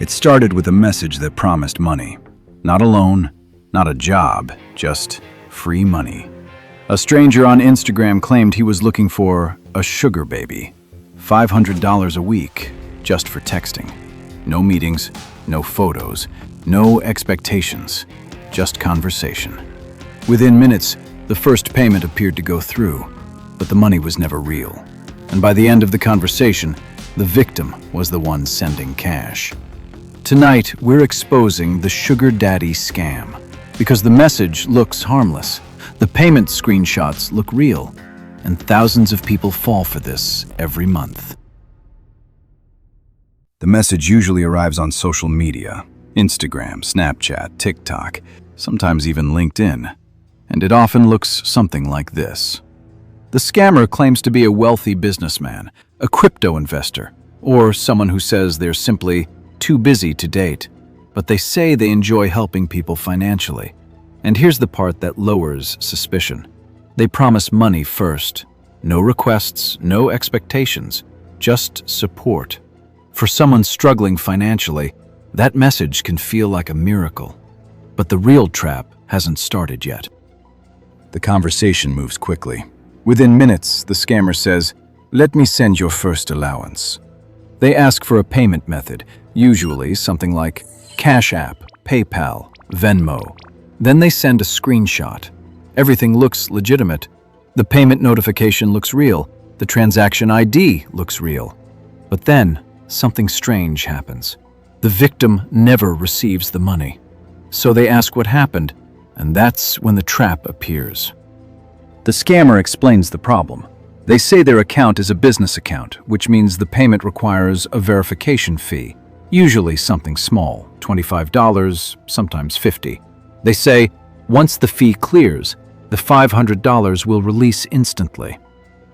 It started with a message that promised money. Not a loan, not a job, just free money. A stranger on Instagram claimed he was looking for a sugar baby. $500 a week, just for texting. No meetings, no photos, no expectations, just conversation. Within minutes, the first payment appeared to go through, but the money was never real. And by the end of the conversation, the victim was the one sending cash. Tonight, we're exposing the sugar daddy scam. Because the message looks harmless, the payment screenshots look real, and thousands of people fall for this every month. The message usually arrives on social media, Instagram, Snapchat, TikTok, sometimes even LinkedIn, and it often looks something like this. The scammer claims to be a wealthy businessman, a crypto investor, or someone who says they're simply too busy to date, but they say they enjoy helping people financially. And here's the part that lowers suspicion. They promise money first. No requests, no expectations, just support. For someone struggling financially, that message can feel like a miracle. But the real trap hasn't started yet. The conversation moves quickly. Within minutes, the scammer says, "Let me send your first allowance." They ask for a payment method, usually something like Cash App, PayPal, Venmo. Then they send a screenshot. Everything looks legitimate. The payment notification looks real. The transaction ID looks real. But then, something strange happens. The victim never receives the money. So they ask what happened, and that's when the trap appears. The scammer explains the problem. They say their account is a business account, which means the payment requires a verification fee, usually something small, $25, sometimes $50. They say, once the fee clears, the $500 will release instantly.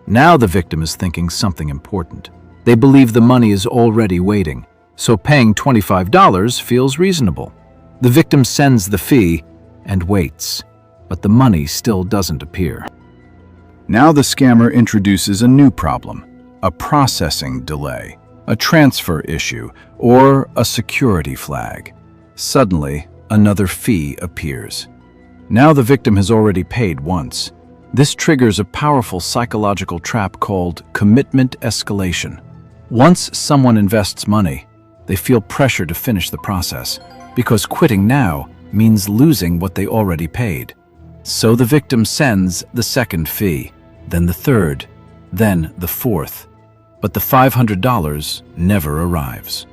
Now the victim is thinking something important. They believe the money is already waiting, so paying $25 feels reasonable. The victim sends the fee and waits, but the money still doesn't appear. Now the scammer introduces a new problem, a processing delay, a transfer issue, or a security flag. Suddenly, another fee appears. Now the victim has already paid once. This triggers a powerful psychological trap called commitment escalation. Once someone invests money, they feel pressure to finish the process, because quitting now means losing what they already paid. So the victim sends the second fee, then the third, then the fourth. But the $500 never arrives.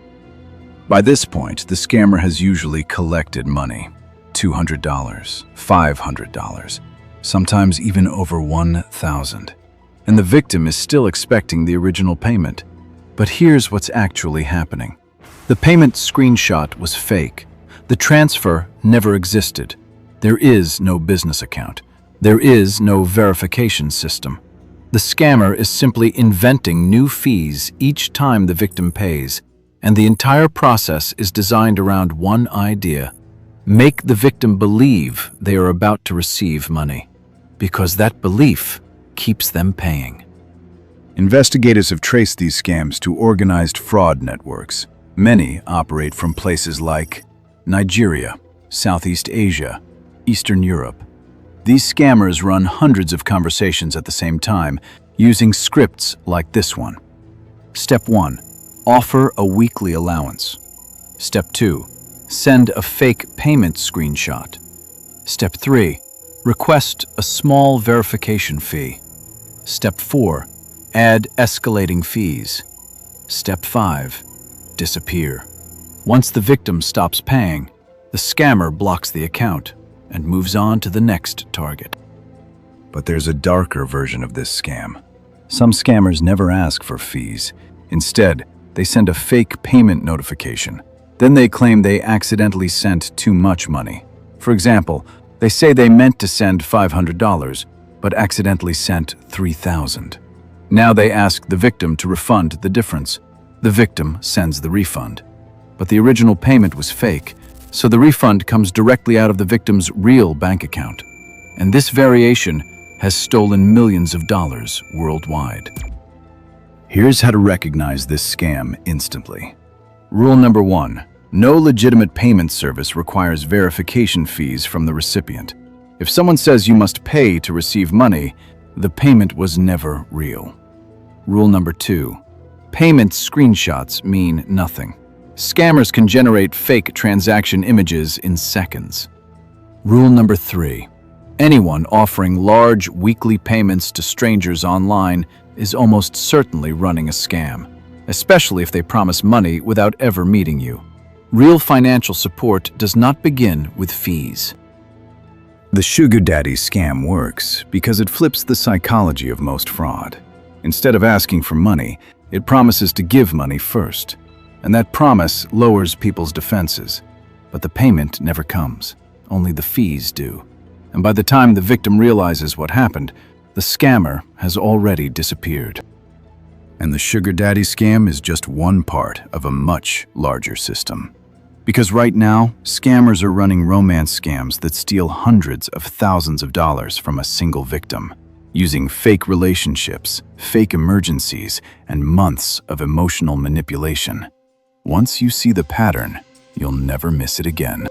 By this point, the scammer has usually collected money. $200, $500, sometimes even over $1,000. And the victim is still expecting the original payment. But here's what's actually happening. The payment screenshot was fake. The transfer never existed. There is no business account. There is no verification system. The scammer is simply inventing new fees each time the victim pays, and the entire process is designed around one idea: make the victim believe they are about to receive money, because that belief keeps them paying. Investigators have traced these scams to organized fraud networks. Many operate from places like Nigeria, Southeast Asia, Eastern Europe. These scammers run hundreds of conversations at the same time, using scripts like this one. Step 1. Offer a weekly allowance. Step 2. Send a fake payment screenshot. Step 3. Request a small verification fee. Step 4. Add escalating fees. Step 5. Disappear. Once the victim stops paying, the scammer blocks the account and moves on to the next target. But there's a darker version of this scam. Some scammers never ask for fees. Instead, they send a fake payment notification. Then they claim they accidentally sent too much money. For example, they say they meant to send $500, but accidentally sent $3,000. Now they ask the victim to refund the difference. The victim sends the refund. But the original payment was fake, so the refund comes directly out of the victim's real bank account. And this variation has stolen millions of dollars worldwide. Here's how to recognize this scam instantly. Rule number 1. No legitimate payment service requires verification fees from the recipient. If someone says you must pay to receive money, the payment was never real. Rule number 2. Payment screenshots mean nothing. Scammers can generate fake transaction images in seconds. Rule number 3. Anyone offering large weekly payments to strangers online is almost certainly running a scam, especially if they promise money without ever meeting you. Real financial support does not begin with fees. The sugar daddy scam works because it flips the psychology of most fraud. Instead of asking for money, it promises to give money first. And that promise lowers people's defenses. But the payment never comes. Only the fees do. And by the time the victim realizes what happened, the scammer has already disappeared. And the sugar daddy scam is just one part of a much larger system. Because right now, scammers are running romance scams that steal hundreds of thousands of dollars from a single victim, using fake relationships, fake emergencies, and months of emotional manipulation. Once you see the pattern, you'll never miss it again.